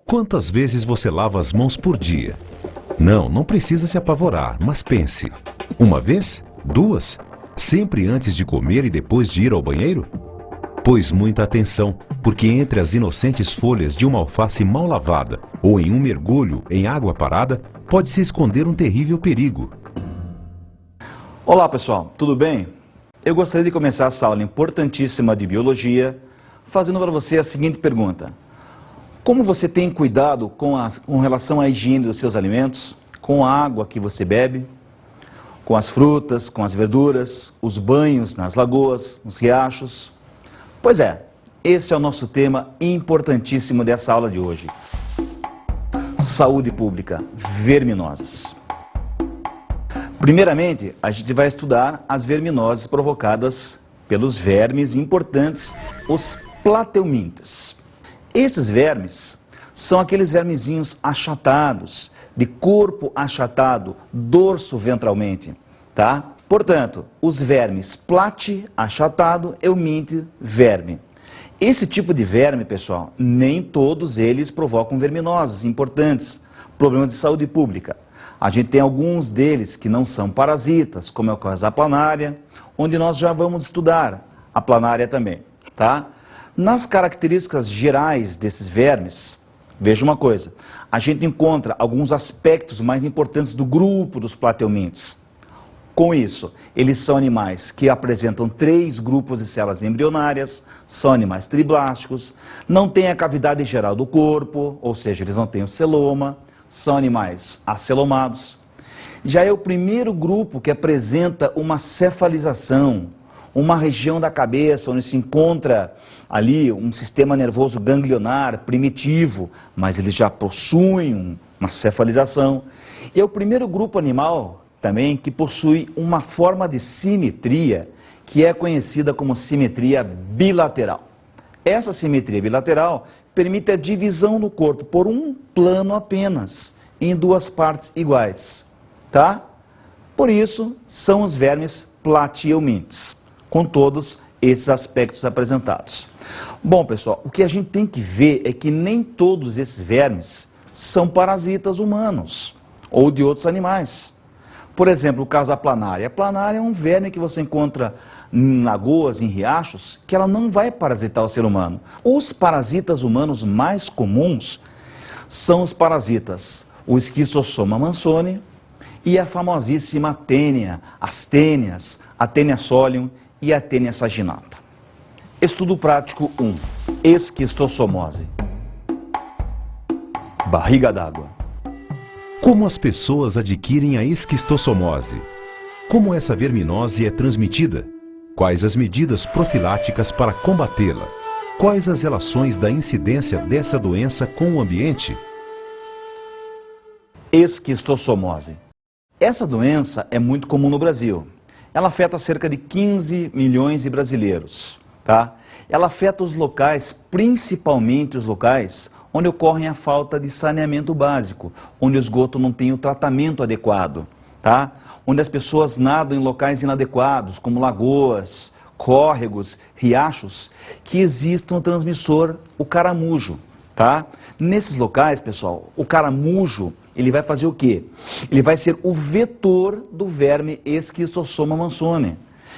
Quantas vezes você lava as mãos por dia? Não precisa se apavorar, mas pense. Uma vez? Duas? Sempre antes de comer e depois de ir ao banheiro? Pois muita atenção, porque entre as inocentes folhas de uma alface mal lavada ou em um mergulho em água parada, pode se esconder um terrível perigo. Olá pessoal, tudo bem? Eu gostaria de começar essa aula importantíssima de biologia fazendo para você a seguinte pergunta. Como você tem cuidado com relação à higiene dos seus alimentos, com a água que você bebe, com as frutas, com as verduras, os banhos nas lagoas, nos riachos? Pois é, esse é o nosso tema importantíssimo dessa aula de hoje. Saúde pública, verminoses. Primeiramente, a gente vai estudar as verminoses provocadas pelos vermes importantes, os plateumintes. Esses vermes são aqueles vermezinhos achatados, de corpo achatado, dorso ventralmente, tá? Portanto, os vermes plate, achatado, euminte, verme. Esse tipo de verme, pessoal, nem todos eles provocam verminoses importantes, problemas de saúde pública. A gente tem alguns deles que não são parasitas, como é o caso da planária, onde nós já vamos estudar a planária também, tá? Nas características gerais desses vermes, veja uma coisa, a gente encontra alguns aspectos mais importantes do grupo dos plateumintes. Com isso, eles são animais que apresentam 3 grupos de células embrionárias, são animais triblásticos, não têm a cavidade geral do corpo, ou seja, eles não têm o celoma, são animais acelomados. Já é o primeiro grupo que apresenta uma cefalização, uma região da cabeça onde se encontra ali um sistema nervoso ganglionar primitivo, mas eles já possuem uma cefalização. E é o primeiro grupo animal também que possui uma forma de simetria que é conhecida como simetria bilateral. Essa simetria bilateral permite a divisão do corpo por um plano apenas, em 2 partes iguais, tá? Por isso, são os vermes plateumintes, com todos esses aspectos apresentados. Bom, pessoal, o que a gente tem que ver é que nem todos esses vermes são parasitas humanos ou de outros animais. Por exemplo, o caso da planária. A planária é um verme que você encontra em lagoas, em riachos, que ela não vai parasitar o ser humano. Os parasitas humanos mais comuns são os parasitas, o Schistosoma mansoni e a famosíssima tênia, as tênias, a tênia solium e a tênia saginata. Estudo prático 1. Esquistossomose. Barriga d'água. Como as pessoas adquirem a esquistossomose? Como essa verminose é transmitida? Quais as medidas profiláticas para combatê-la? Quais as relações da incidência dessa doença com o ambiente? Esquistossomose. Essa doença é muito comum no Brasil. Ela afeta cerca de 15 milhões de brasileiros, tá? Ela afeta os locais, principalmente os locais onde ocorre a falta de saneamento básico, onde o esgoto não tem o tratamento adequado, tá? Onde as pessoas nadam em locais inadequados, como lagoas, córregos, riachos, que existe um transmissor, o caramujo, tá? Nesses locais, pessoal, o caramujo, ele vai fazer o quê? Ele vai ser o vetor do verme Esquistossoma mansoni.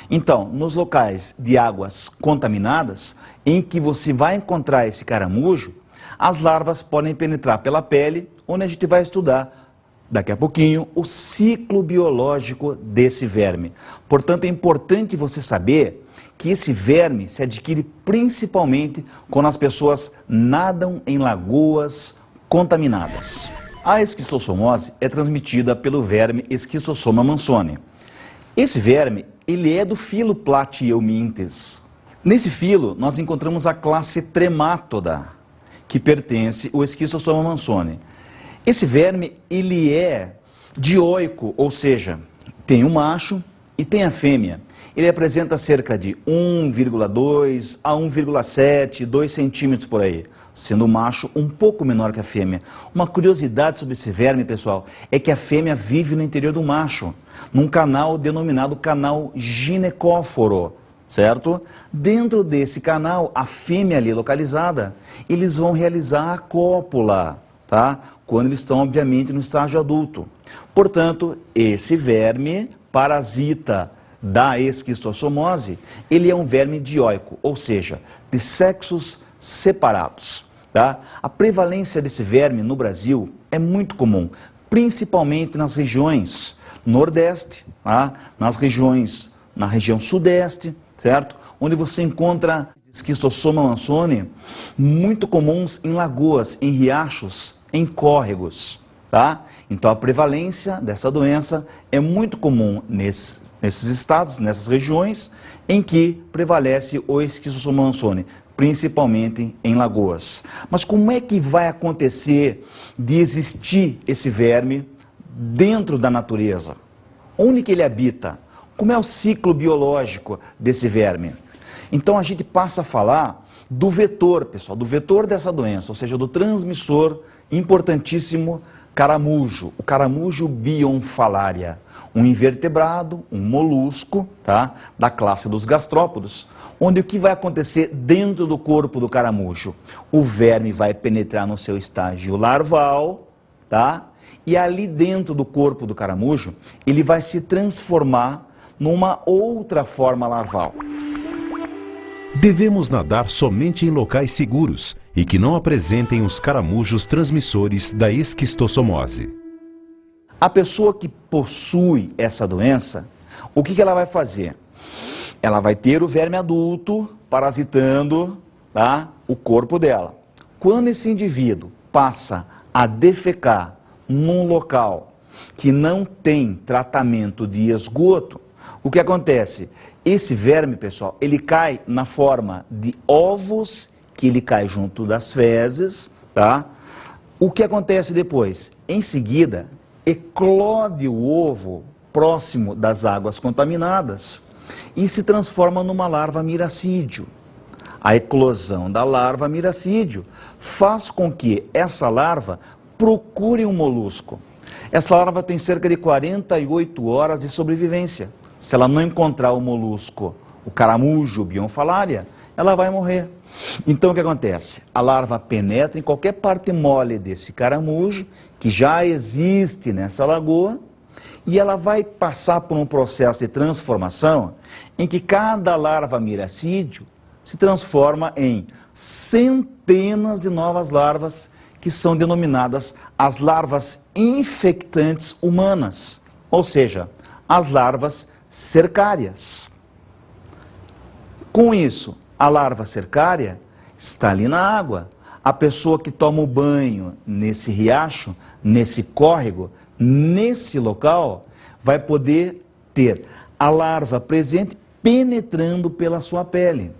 Então, nos locais de águas contaminadas, em que você vai encontrar esse caramujo, as larvas podem penetrar pela pele, onde a gente vai estudar daqui a pouquinho o ciclo biológico desse verme. Portanto, é importante você saber que esse verme se adquire principalmente quando as pessoas nadam em lagoas contaminadas. A esquistossomose é transmitida pelo verme Schistosoma mansoni. Esse verme, ele é do filo Plateumintes. Nesse filo, nós encontramos a classe Tremátoda, que pertence ao Schistosoma mansoni. Esse verme, ele é dioico, ou seja, tem um macho e tem a fêmea. Ele apresenta cerca de 1,2 a 1,7, 2 centímetros por aí, sendo o macho um pouco menor que a fêmea. Uma curiosidade sobre esse verme, pessoal, é que a fêmea vive no interior do macho, num canal denominado canal ginecóforo, certo? Dentro desse canal, a fêmea ali localizada, eles vão realizar a cópula, tá? Quando eles estão, obviamente, no estágio adulto. Portanto, esse verme parasita da esquistossomose, ele é um verme dioico, ou seja, de sexos separados, tá? A prevalência desse verme no Brasil é muito comum, principalmente nas regiões nordeste, tá? Na região sudeste, certo? Onde você encontra esquistossoma mansoni muito comuns em lagoas, em riachos, em córregos, tá? Então a prevalência dessa doença é muito comum nesses estados, nessas regiões em que prevalece o esquistossoma mansoni, principalmente em lagoas. Mas como é que vai acontecer de existir esse verme dentro da natureza? Onde que ele habita? Como é o ciclo biológico desse verme? Então a gente passa a falar do vetor, pessoal, do vetor dessa doença, ou seja, do transmissor importantíssimo caramujo, o caramujo bionfalaria, um invertebrado, um molusco, tá, da classe dos gastrópodos, onde o que vai acontecer dentro do corpo do caramujo? O verme vai penetrar no seu estágio larval, tá? E ali dentro do corpo do caramujo, ele vai se transformar numa outra forma larval. Devemos nadar somente em locais seguros e que não apresentem os caramujos transmissores da esquistossomose. A pessoa que possui essa doença, o que ela vai fazer? Ela vai ter o verme adulto parasitando, tá, o corpo dela. Quando esse indivíduo passa a defecar num local que não tem tratamento de esgoto, o que acontece? Esse verme, pessoal, ele cai na forma de ovos, que ele cai junto das fezes, tá? O que acontece depois? Em seguida, eclode o ovo próximo das águas contaminadas e se transforma numa larva miracídio. A eclosão da larva miracídio faz com que essa larva procure um molusco. Essa larva tem cerca de 48 horas de sobrevivência. Se ela não encontrar o molusco, o caramujo bionfalaria, ela vai morrer. Então o que acontece? A larva penetra em qualquer parte mole desse caramujo, que já existe nessa lagoa, e ela vai passar por um processo de transformação em que cada larva miracídio se transforma em centenas de novas larvas que são denominadas as larvas infectantes humanas, ou seja, as larvas cercárias. Com isso, a larva cercária está ali na água. A pessoa que toma o banho nesse riacho, nesse córrego, nesse local, vai poder ter a larva presente penetrando pela sua pele.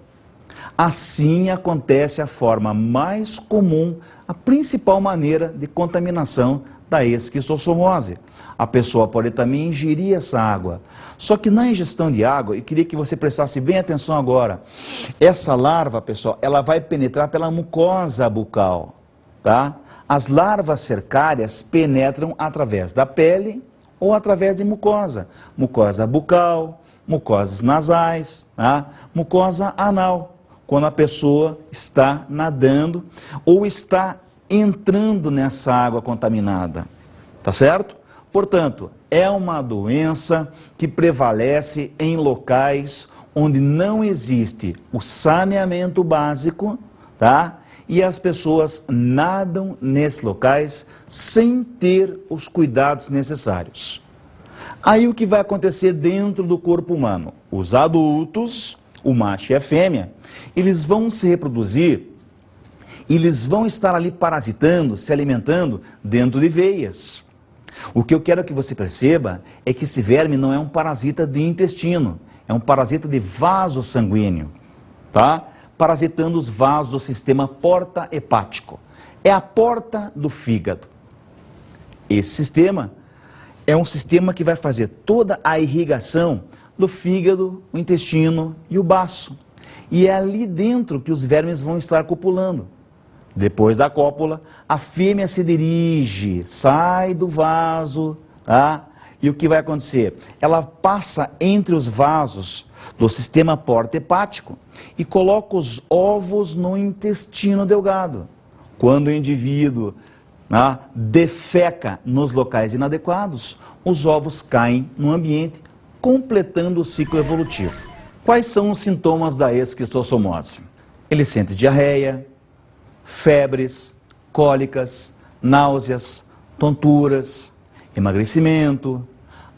Assim acontece a forma mais comum, a principal maneira de contaminação da esquistossomose. A pessoa pode também ingerir essa água. Só que na ingestão de água, eu queria que você prestasse bem atenção agora. Essa larva, pessoal, ela vai penetrar pela mucosa bucal, tá? As larvas cercárias penetram através da pele ou através de mucosa. Mucosa bucal, mucosas nasais, tá? Mucosa anal, quando a pessoa está nadando ou está entrando nessa água contaminada, tá certo? Portanto, é uma doença que prevalece em locais onde não existe o saneamento básico, tá? E as pessoas nadam nesses locais sem ter os cuidados necessários. Aí o que vai acontecer dentro do corpo humano? Os adultos, o macho e a fêmea, eles vão se reproduzir, eles vão estar ali parasitando, se alimentando dentro de veias. O que eu quero que você perceba é que esse verme não é um parasita de intestino, é um parasita de vaso sanguíneo, tá? Parasitando os vasos do sistema porta-hepático. É a porta do fígado. Esse sistema é um sistema que vai fazer toda a irrigação do fígado, o intestino e o baço. E é ali dentro que os vermes vão estar copulando. Depois da cópula, a fêmea se dirige, sai do vaso, tá? E o que vai acontecer? Ela passa entre os vasos do sistema porta-hepático e coloca os ovos no intestino delgado. Quando o indivíduo defeca nos locais inadequados, os ovos caem no ambiente, completando o ciclo evolutivo. Quais são os sintomas da esquistossomose? Ele sente diarreia, febres, cólicas, náuseas, tonturas, emagrecimento,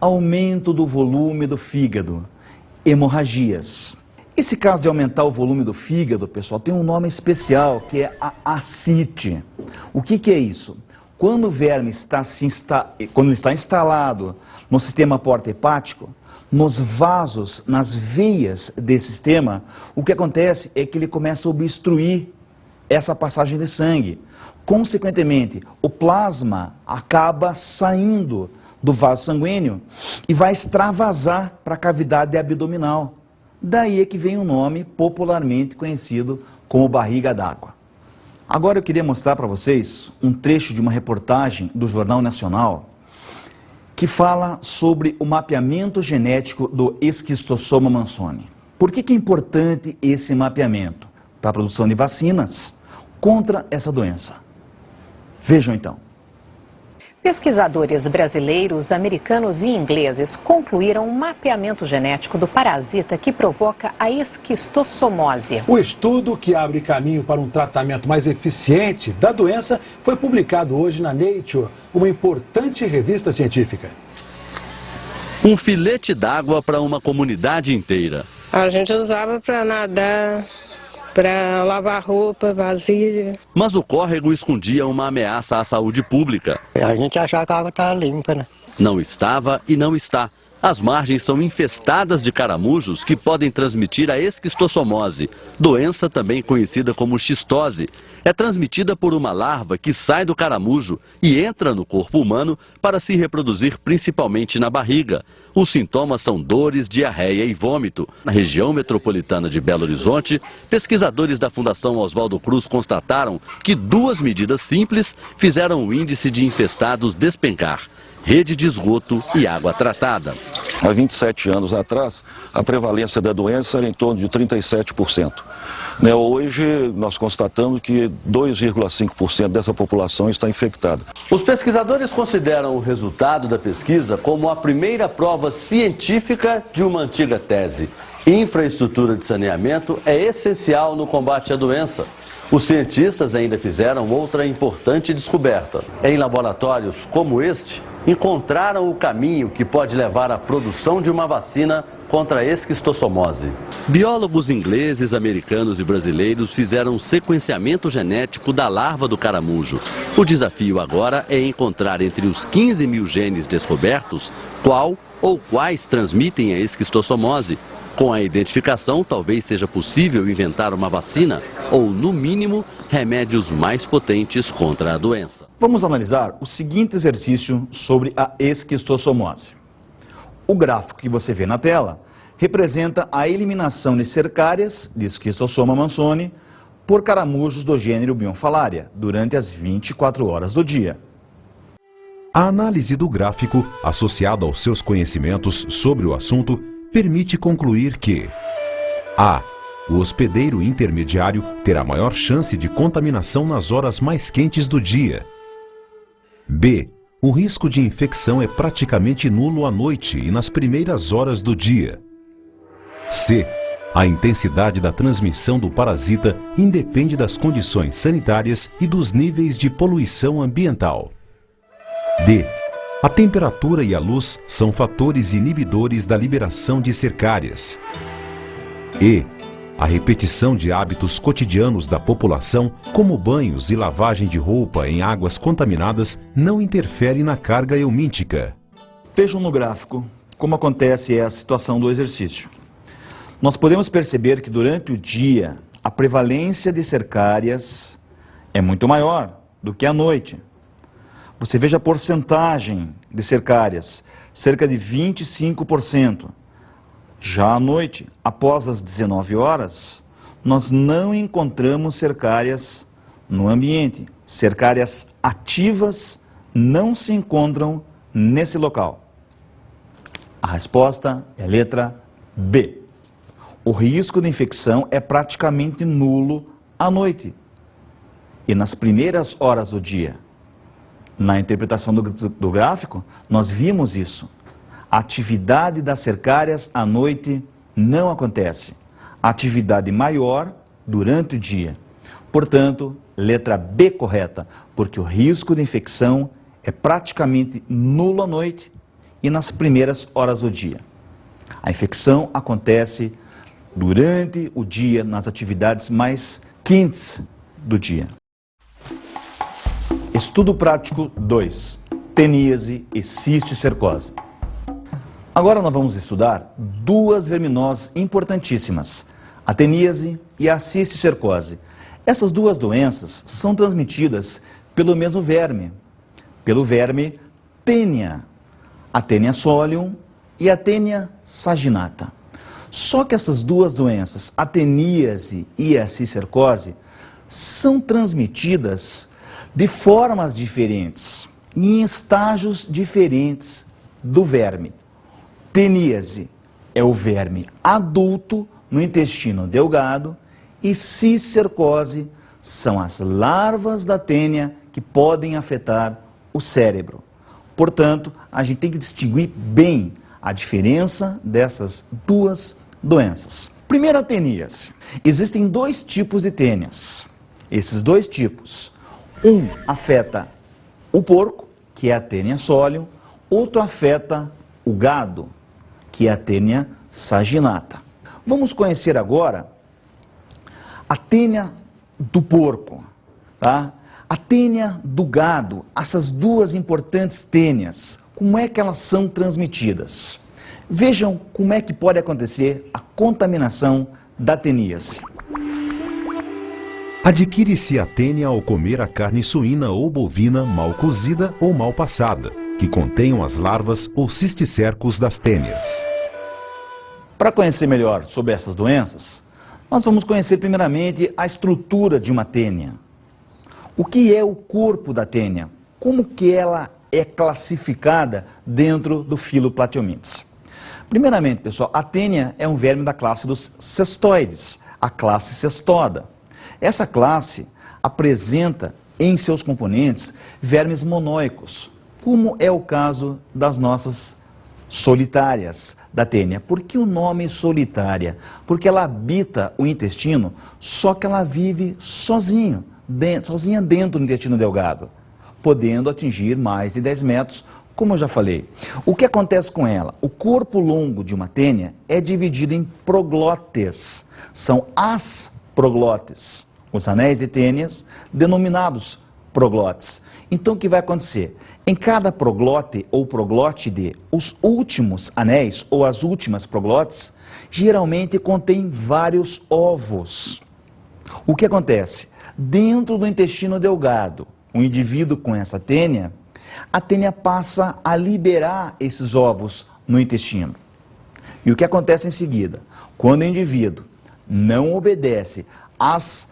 aumento do volume do fígado, hemorragias. Esse caso de aumentar o volume do fígado, pessoal, tem um nome especial, que é a ascite. O que é isso? Quando o verme está instalado no sistema porta-hepático, nos vasos, nas veias desse sistema, o que acontece é que ele começa a obstruir essa passagem de sangue. Consequentemente, o plasma acaba saindo do vaso sanguíneo e vai extravasar para a cavidade abdominal. Daí é que vem o nome popularmente conhecido como barriga d'água. Agora eu queria mostrar para vocês um trecho de uma reportagem do Jornal Nacional que fala sobre o mapeamento genético do esquistossoma mansoni. Por que é importante esse mapeamento? Para a produção de vacinas contra essa doença. Vejam então. Pesquisadores brasileiros, americanos e ingleses concluíram um mapeamento genético do parasita que provoca a esquistossomose. O estudo, que abre caminho para um tratamento mais eficiente da doença, foi publicado hoje na Nature, uma importante revista científica. Um filete d'água para uma comunidade inteira. A gente usava para nadar, para lavar roupa, vasilha. Mas o córrego escondia uma ameaça à saúde pública. A gente achava que a água estava limpa, né? Não estava e não está. As margens são infestadas de caramujos que podem transmitir a esquistossomose, doença também conhecida como xistose. É transmitida por uma larva que sai do caramujo e entra no corpo humano para se reproduzir principalmente na barriga. Os sintomas são dores, diarreia e vômito. Na região metropolitana de Belo Horizonte, pesquisadores da Fundação Oswaldo Cruz constataram que 2 medidas simples fizeram o índice de infestados despencar: rede de esgoto e água tratada. Há 27 anos atrás, a prevalência da doença era em torno de 37%. Hoje, nós constatamos que 2,5% dessa população está infectada. Os pesquisadores consideram o resultado da pesquisa como a primeira prova científica de uma antiga tese. Infraestrutura de saneamento é essencial no combate à doença. Os cientistas ainda fizeram outra importante descoberta. Em laboratórios como este, encontraram o caminho que pode levar à produção de uma vacina contra a esquistossomose. Biólogos ingleses, americanos e brasileiros fizeram um sequenciamento genético da larva do caramujo. O desafio agora é encontrar entre os 15 mil genes descobertos qual ou quais transmitem a esquistossomose. Com a identificação, talvez seja possível inventar uma vacina ou, no mínimo, remédios mais potentes contra a doença. Vamos analisar o seguinte exercício sobre a esquistossomose. O gráfico que você vê na tela representa a eliminação de cercárias de Esquistossoma mansoni por caramujos do gênero Bionfalaria durante as 24 horas do dia. A análise do gráfico, associada aos seus conhecimentos sobre o assunto, permite concluir que a. O hospedeiro intermediário terá maior chance de contaminação nas horas mais quentes do dia. B. O risco de infecção é praticamente nulo à noite e nas primeiras horas do dia. C. A intensidade da transmissão do parasita independe das condições sanitárias e dos níveis de poluição ambiental. D. A temperatura e a luz são fatores inibidores da liberação de cercárias. E. A repetição de hábitos cotidianos da população, como banhos e lavagem de roupa em águas contaminadas, não interfere na carga eumíntica. Vejam no gráfico como acontece a situação do exercício. Nós podemos perceber que durante o dia a prevalência de cercárias é muito maior do que à noite. Você veja a porcentagem de cercárias, cerca de 25%. Já à noite, após as 19 horas, nós não encontramos cercárias no ambiente. Cercárias ativas não se encontram nesse local. A resposta é a letra B. O risco de infecção é praticamente nulo à noite e nas primeiras horas do dia. Na interpretação do gráfico, nós vimos isso. A atividade das cercárias à noite não acontece. A atividade maior durante o dia. Portanto, letra B correta, porque o risco de infecção é praticamente nulo à noite e nas primeiras horas do dia. A infecção acontece durante o dia, nas atividades mais quentes do dia. Estudo prático 2. Teníase e cisticercose. Agora nós vamos estudar duas verminoses importantíssimas, a teníase e a cisticercose. Essas duas doenças são transmitidas pelo mesmo verme, pelo verme Taenia, a Taenia solium e a Taenia saginata. Só que essas duas doenças, a teníase e a cisticercose, são transmitidas de formas diferentes, em estágios diferentes do verme. Teníase é o verme adulto no intestino delgado e cisticercose são as larvas da tênia que podem afetar o cérebro. Portanto, a gente tem que distinguir bem a diferença dessas duas doenças. Primeiro, a teníase. Existem dois tipos de tênias. Esses dois tipos, um afeta o porco, que é a Taenia solium, outro afeta o gado, que é a Taenia saginata. Vamos conhecer agora a tênia do porco, tá? A tênia do gado, essas duas importantes tênias, como é que elas são transmitidas? Vejam como é que pode acontecer a contaminação da teníase. Adquire-se a tênia ao comer a carne suína ou bovina mal cozida ou mal passada, que contenham as larvas ou cisticercos das tênias. Para conhecer melhor sobre essas doenças, nós vamos conhecer primeiramente a estrutura de uma tênia. O que é o corpo da tênia? Como que ela é classificada dentro do filo Plateumintes? Primeiramente, pessoal, a tênia é um verme da classe dos cestoides, a classe cestoda. Essa classe apresenta em seus componentes vermes monóicos, como é o caso das nossas solitárias da tênia. Por que o nome solitária? Porque ela habita o intestino, só que ela vive sozinha dentro do intestino delgado, podendo atingir mais de 10 metros, como eu já falei. O que acontece com ela? O corpo longo de uma tênia é dividido em proglotes. São as proglotes, os anéis de tênias, denominados proglotes. Então, o que vai acontecer? Em cada proglote ou proglótide, os últimos anéis ou as últimas proglotes, geralmente contêm vários ovos. O que acontece? Dentro do intestino delgado, o indivíduo com essa tênia, a tênia passa a liberar esses ovos no intestino. E o que acontece em seguida? Quando o indivíduo não obedece às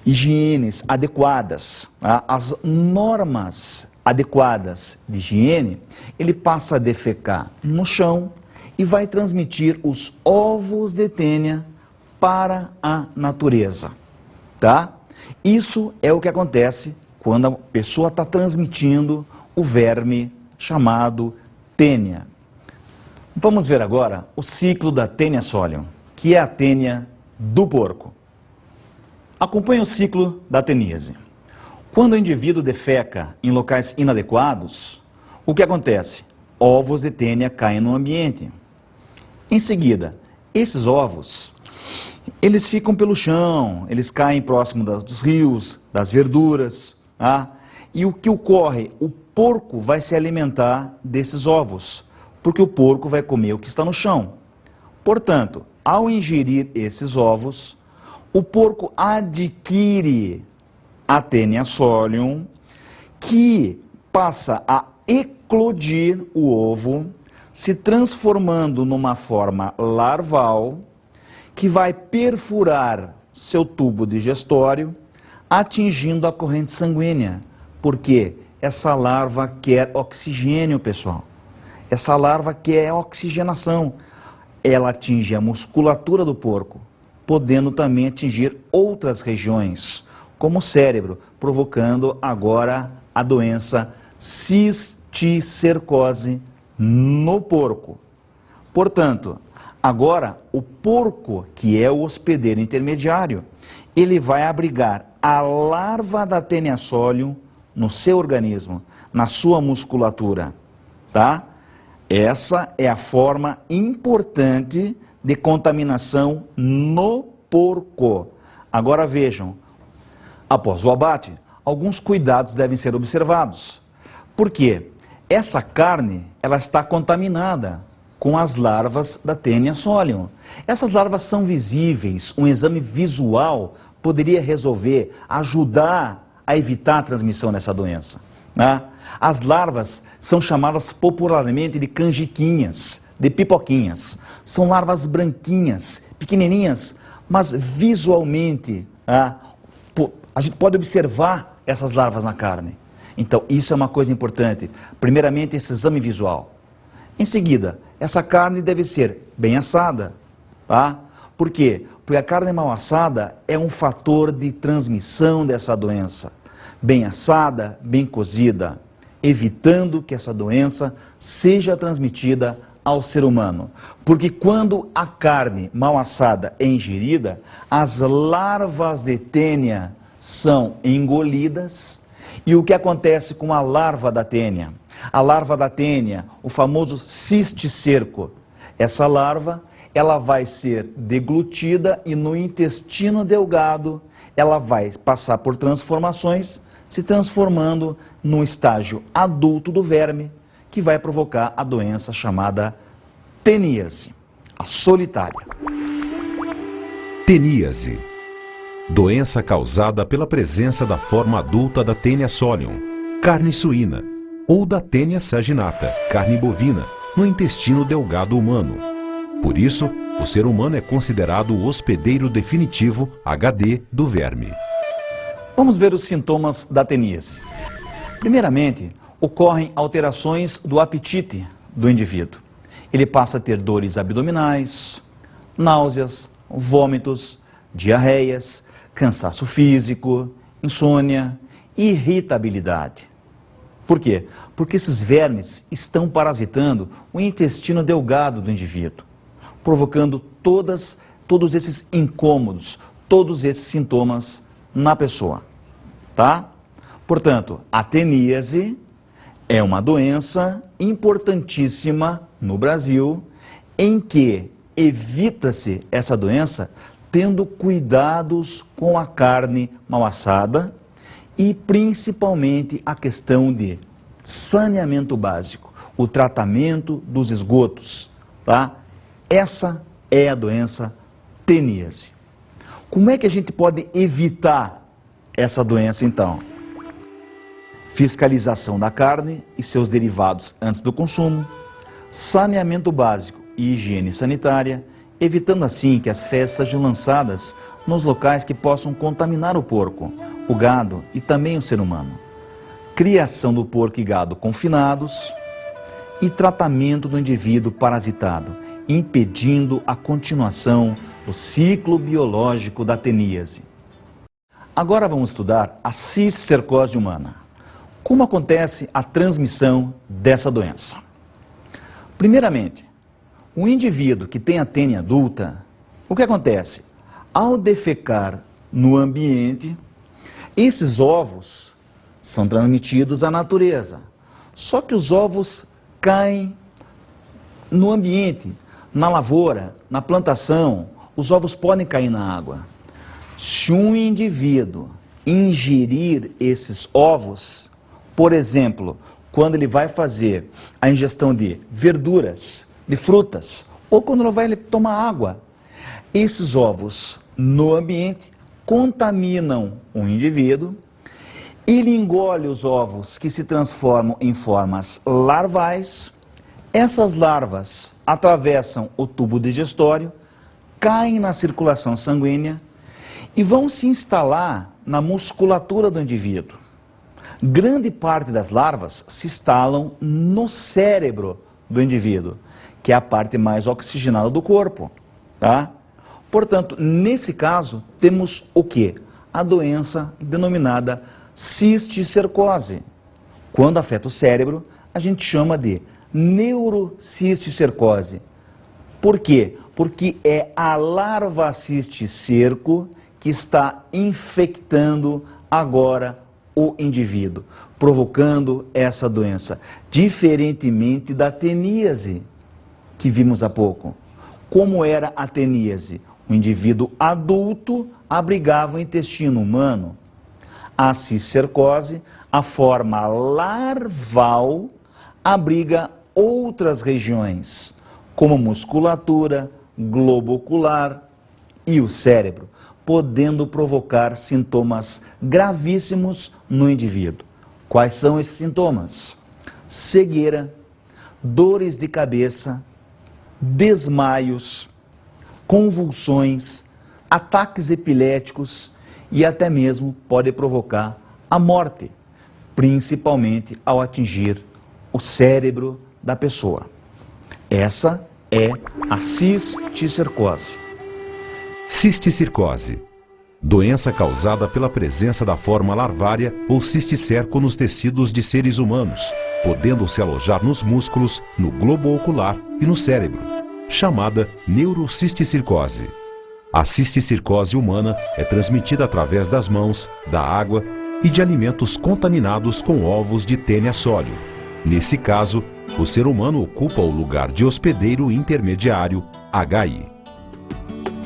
higienes adequadas, às normas adequadas de higiene, ele passa a defecar no chão e vai transmitir os ovos de tênia para a natureza, tá? Isso é o que acontece quando a pessoa está transmitindo o verme chamado tênia. Vamos ver agora o ciclo da Taenia solium, que é a tênia do porco. Acompanhe o ciclo da teníase. Quando o indivíduo defeca em locais inadequados, o que acontece? Ovos de tênia caem no ambiente. Em seguida, esses ovos, eles ficam pelo chão, eles caem próximo dos rios, das verduras, tá? E o que ocorre? O porco vai se alimentar desses ovos, porque o porco vai comer o que está no chão. Portanto, ao ingerir esses ovos, o porco adquire a Taenia solium, que passa a eclodir o ovo, se transformando numa forma larval, que vai perfurar seu tubo digestório, atingindo a corrente sanguínea, porque essa larva quer oxigênio, pessoal. Essa larva quer oxigenação. Ela atinge a musculatura do porco, podendo também atingir outras regiões, como o cérebro, provocando agora a doença cisticercose no porco. Portanto, agora o porco, que é o hospedeiro intermediário, ele vai abrigar a larva da Taenia solium no seu organismo, na sua musculatura, tá? Essa é a forma importante de contaminação no porco. Agora vejam, após o abate, alguns cuidados devem ser observados. Por quê? Essa carne, ela está contaminada com as larvas da Taenia solium. Essas larvas são visíveis, um exame visual poderia resolver, ajudar a evitar a transmissão dessa doença, né? As larvas são chamadas popularmente de canjiquinhas, de pipoquinhas. São larvas branquinhas, pequenininhas, mas visualmente a gente pode observar essas larvas na carne. Então, isso é uma coisa importante. Primeiramente, esse exame visual. Em seguida, essa carne deve ser bem assada, tá? Por quê? Porque a carne mal assada é um fator de transmissão dessa doença. Bem assada, bem cozida, evitando que essa doença seja transmitida ao ser humano. Porque quando a carne mal assada é ingerida, as larvas de Taenia são engolidas. E o que acontece com a larva da Taenia? A larva da Taenia, o famoso cisticerco, essa larva, ela vai ser deglutida e no intestino delgado ela vai passar por transformações, se transformando no estágio adulto do verme, que vai provocar a doença chamada teníase, a solitária. Teníase. Doença causada pela presença da forma adulta da Taenia solium, carne suína, ou da Taenia saginata, carne bovina, no intestino delgado humano. Por isso, o ser humano é considerado o hospedeiro definitivo, HD, do verme. Vamos ver os sintomas da teníase. Primeiramente, ocorrem alterações do apetite do indivíduo. Ele passa a ter dores abdominais, náuseas, vômitos, diarreias, cansaço físico, insônia, irritabilidade. Por quê? Porque esses vermes estão parasitando o intestino delgado do indivíduo, provocando todos esses incômodos, todos esses sintomas na pessoa, tá? Portanto, a teníase é uma doença importantíssima no Brasil, em que evita-se essa doença tendo cuidados com a carne mal assada e principalmente a questão de saneamento básico, o tratamento dos esgotos, tá? Essa é a doença teníase. Como é que a gente pode evitar essa doença então? Fiscalização da carne e seus derivados antes do consumo, saneamento básico e higiene sanitária, evitando assim que as fezes sejam lançadas nos locais que possam contaminar o porco, o gado e também o ser humano. Criação do porco e gado confinados e tratamento do indivíduo parasitado, impedindo a continuação do ciclo biológico da teníase. Agora vamos estudar a cisticercose humana. Como acontece a transmissão dessa doença? Primeiramente, o indivíduo que tem a Taenia adulta, o que acontece? Ao defecar no ambiente, esses ovos são transmitidos à natureza. Só que os ovos caem no ambiente, na lavoura, na plantação, os ovos podem cair na água. Se um indivíduo ingerir esses ovos, por exemplo, quando ele vai fazer a ingestão de verduras, de frutas, ou quando ele vai tomar água, esses ovos no ambiente contaminam o indivíduo, ele engole os ovos que se transformam em formas larvais, essas larvas atravessam o tubo digestório, caem na circulação sanguínea e vão se instalar na musculatura do indivíduo. Grande parte das larvas se instalam no cérebro do indivíduo, que é a parte mais oxigenada do corpo, tá? Portanto, nesse caso, temos o quê? A doença denominada cisticercose. Quando afeta o cérebro, a gente chama de neurocisticercose. Por quê? Porque é a larva cisticerco que está infectando agora o indivíduo, provocando essa doença, diferentemente da teníase que vimos há pouco. Como era a teníase? O indivíduo adulto abrigava o intestino humano. A cisticercose, a forma larval, abriga outras regiões, como musculatura, globo ocular e o cérebro, podendo provocar sintomas gravíssimos no indivíduo. Quais são esses sintomas? Cegueira, dores de cabeça, desmaios, convulsões, ataques epiléticos e até mesmo pode provocar a morte, principalmente ao atingir o cérebro da pessoa. Essa é a cisticercose. Cisticercose. Doença causada pela presença da forma larvária ou cisticerco nos tecidos de seres humanos, podendo se alojar nos músculos, no globo ocular e no cérebro, chamada neurocisticercose. A cisticercose humana é transmitida através das mãos, da água e de alimentos contaminados com ovos de Taenia solium. Nesse caso, o ser humano ocupa o lugar de hospedeiro intermediário, HI.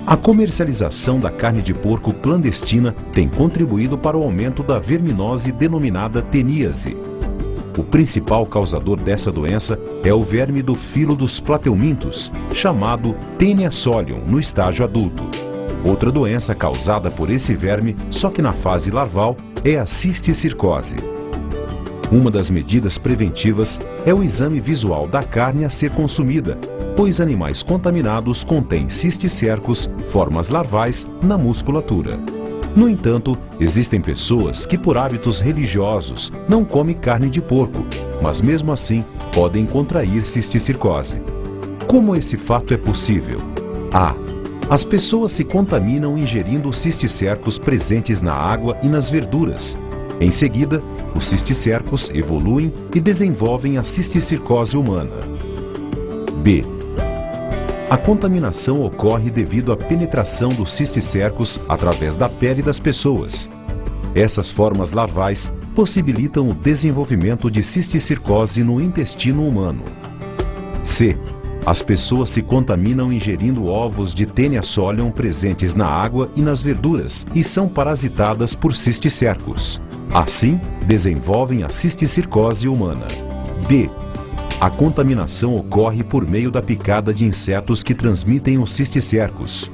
A comercialização da carne de porco clandestina tem contribuído para o aumento da verminose denominada teníase. O principal causador dessa doença é o verme do filo dos plateumintos, chamado Taenia solium no estágio adulto. Outra doença causada por esse verme, só que na fase larval, é a cisticercose. Uma das medidas preventivas é o exame visual da carne a ser consumida, pois animais contaminados contêm cisticercos, formas larvais, na musculatura. No entanto, existem pessoas que por hábitos religiosos não comem carne de porco, mas mesmo assim podem contrair cisticercose. Como esse fato é possível? A. As pessoas se contaminam ingerindo cisticercos presentes na água e nas verduras. Em seguida, os cisticercos evoluem e desenvolvem a cisticercose humana. B. A contaminação ocorre devido à penetração dos cisticercos através da pele das pessoas. Essas formas larvais possibilitam o desenvolvimento de cisticercose no intestino humano. C. As pessoas se contaminam ingerindo ovos de Taenia solium presentes na água e nas verduras e são parasitadas por cisticercos. Assim, desenvolvem a cisticercose humana. D. A contaminação ocorre por meio da picada de insetos que transmitem os cisticercos.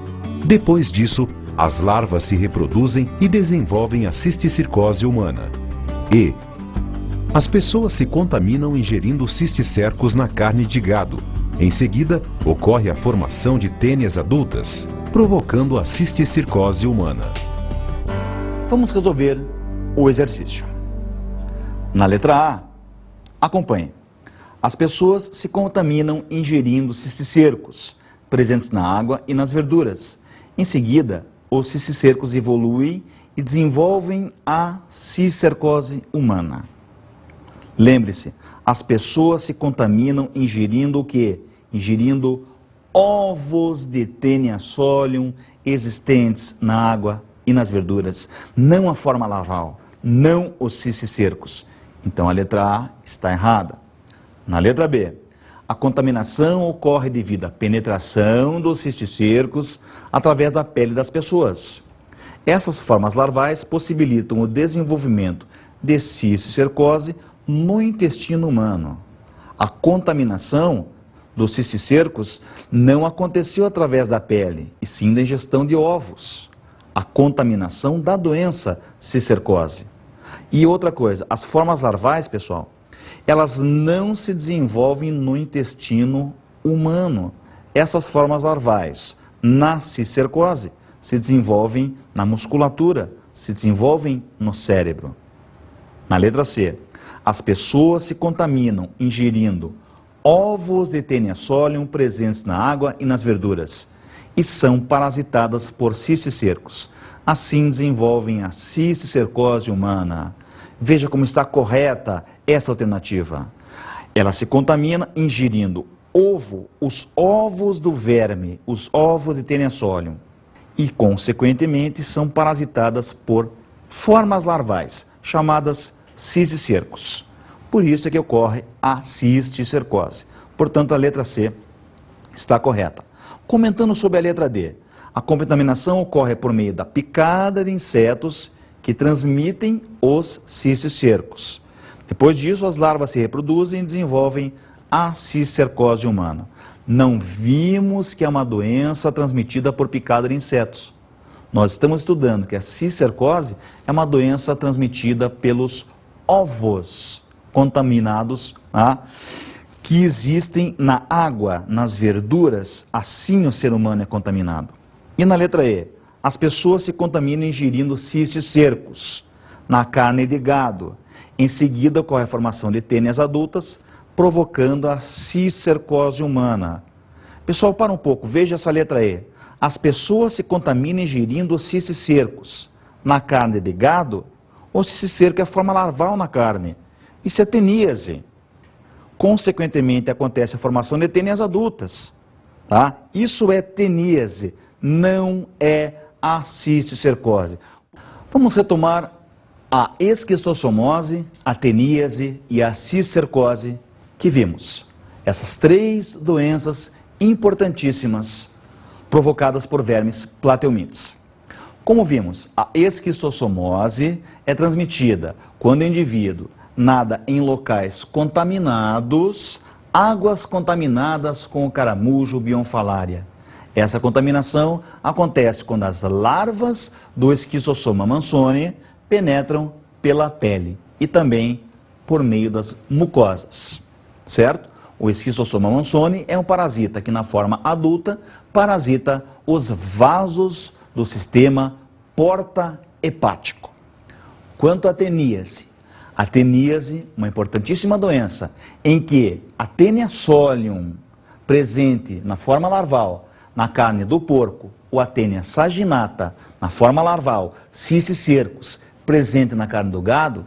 Depois disso, as larvas se reproduzem e desenvolvem a cisticercose humana. E. As pessoas se contaminam ingerindo cisticercos na carne de gado. Em seguida, ocorre a formação de tênias adultas, provocando a cisticercose humana. Vamos resolver o exercício. Na letra A, acompanhe. As pessoas se contaminam ingerindo cisticercos presentes na água e nas verduras. Em seguida, os cisticercos evoluem e desenvolvem a cisticercose humana. Lembre-se, as pessoas se contaminam ingerindo o quê? Ingerindo ovos de Taenia solium existentes na água e nas verduras, não a forma larval, não os cisticercos. Então a letra A está errada. Na letra B, a contaminação ocorre devido à penetração dos cisticercos através da pele das pessoas. Essas formas larvais possibilitam o desenvolvimento de cisticercose no intestino humano. A contaminação dos cisticercos não aconteceu através da pele, e sim da ingestão de ovos. A contaminação da doença cisticercose. E outra coisa, as formas larvais, pessoal, elas não se desenvolvem no intestino humano. Essas formas larvais, na cisticercose, se desenvolvem na musculatura, se desenvolvem no cérebro. Na letra C, as pessoas se contaminam ingerindo ovos de Taenia solium presentes na água e nas verduras e são parasitadas por cisticercos. Assim desenvolvem a cisticercose humana. Veja como está correta essa alternativa. Ela se contamina ingerindo os ovos do verme, os ovos de Taenia solium, e, consequentemente, são parasitadas por formas larvais, chamadas cisticercos. Por isso é que ocorre a cisticercose. Portanto, a letra C está correta. Comentando sobre a letra D, a contaminação ocorre por meio da picada de insetos que transmitem os cisticercos. Depois disso, as larvas se reproduzem e desenvolvem a cisticercose humana. Não vimos que é uma doença transmitida por picada de insetos. Nós estamos estudando que a cisticercose é uma doença transmitida pelos ovos contaminados, que existem na água, nas verduras, assim o ser humano é contaminado. E na letra E, as pessoas se contaminam ingerindo cisticercos na carne de gado. Em seguida, ocorre a formação de tênias adultas, provocando a cisticercose humana. Pessoal, para um pouco, veja essa letra E. As pessoas se contaminam ingerindo cisticercos na carne de gado. O cisticerco é a forma larval na carne. Isso é teníase. Consequentemente, acontece a formação de tênias adultas. Tá? Isso é teníase, não é a cisticercose. Vamos retomar a esquistossomose, a teníase e a cisticercose que vimos. Essas três doenças importantíssimas provocadas por vermes plateumintes. Como vimos, a esquistossomose é transmitida quando o indivíduo nada em locais contaminados, águas contaminadas com o caramujo bionfalária. Essa contaminação acontece quando as larvas do Esquistossoma mansoni penetram pela pele e também por meio das mucosas, certo? O Esquistossoma mansoni é um parasita que, na forma adulta, parasita os vasos do sistema porta-hepático. Quanto à teníase, uma importantíssima doença, em que a Taenia solium, presente na forma larval, na carne do porco, ou a Taenia saginata, na forma larval, cisticercos, presente na carne do gado,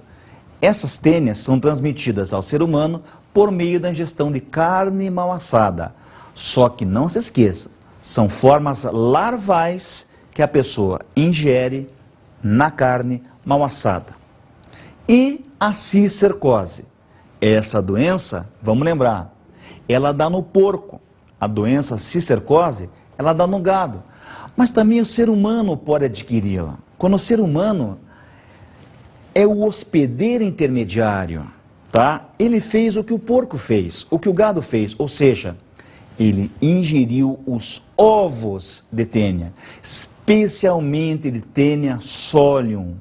essas tênias são transmitidas ao ser humano por meio da ingestão de carne mal assada. Só que não se esqueça, são formas larvais que a pessoa ingere na carne mal assada. E a cisticercose, essa doença, vamos lembrar, ela dá no porco. A doença cisticercose, ela dá no gado. Mas também o ser humano pode adquiri-la. Quando o ser humano é o hospedeiro intermediário, tá? Ele fez o que o porco fez, o que o gado fez, ou seja, ele ingeriu os ovos de Taenia, especialmente de Taenia solium.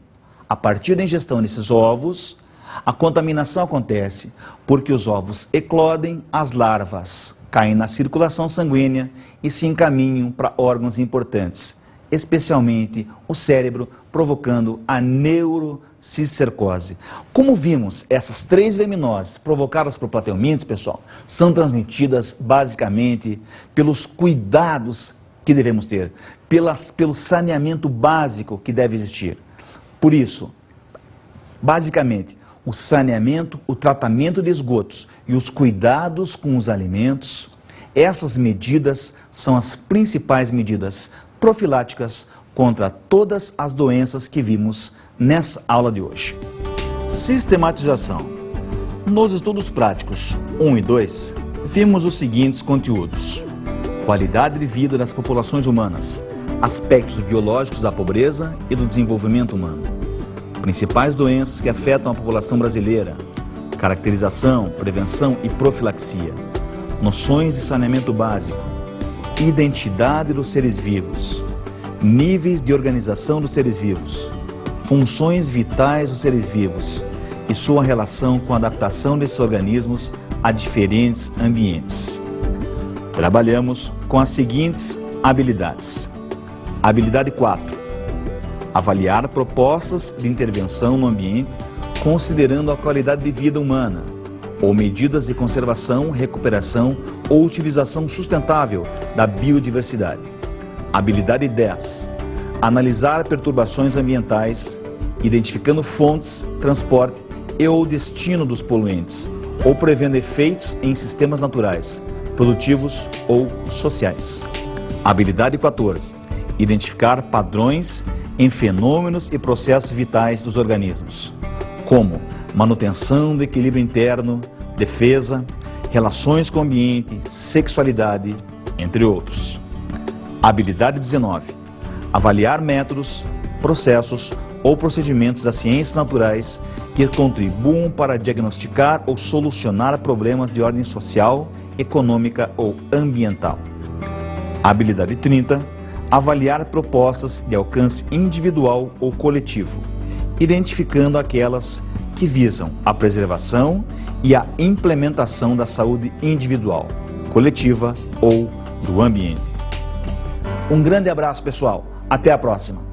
A partir da ingestão desses ovos, a contaminação acontece porque os ovos eclodem, as larvas caem na circulação sanguínea e se encaminham para órgãos importantes, especialmente o cérebro, provocando a neurocisticercose. Como vimos, essas três verminoses provocadas por plateumintes, pessoal, são transmitidas basicamente pelos cuidados que devemos ter, pelo saneamento básico que deve existir. Por isso, basicamente, o saneamento, o tratamento de esgotos e os cuidados com os alimentos, essas medidas são as principais medidas profiláticas contra todas as doenças que vimos nessa aula de hoje. Sistematização. Nos estudos práticos 1 e 2, vimos os seguintes conteúdos: qualidade de vida das populações humanas, aspectos biológicos da pobreza e do desenvolvimento humano, principais doenças que afetam a população brasileira, caracterização, prevenção e profilaxia, noções de saneamento básico, identidade dos seres vivos, níveis de organização dos seres vivos, funções vitais dos seres vivos e sua relação com a adaptação desses organismos a diferentes ambientes. Trabalhamos com as seguintes habilidades. Habilidade 4. Avaliar propostas de intervenção no ambiente, considerando a qualidade de vida humana, ou medidas de conservação, recuperação ou utilização sustentável da biodiversidade. Habilidade 10. Analisar perturbações ambientais, identificando fontes, transporte e ou destino dos poluentes, ou prevendo efeitos em sistemas naturais, produtivos ou sociais. Habilidade 14. Identificar padrões em fenômenos e processos vitais dos organismos, como manutenção do equilíbrio interno, defesa, relações com o ambiente, sexualidade, entre outros. Habilidade 19. Avaliar métodos, processos ou procedimentos das ciências naturais que contribuam para diagnosticar ou solucionar problemas de ordem social, econômica ou ambiental. Habilidade 30. Avaliar propostas de alcance individual ou coletivo, identificando aquelas que visam a preservação e a implementação da saúde individual, coletiva ou do ambiente. Um grande abraço, pessoal. Até a próxima.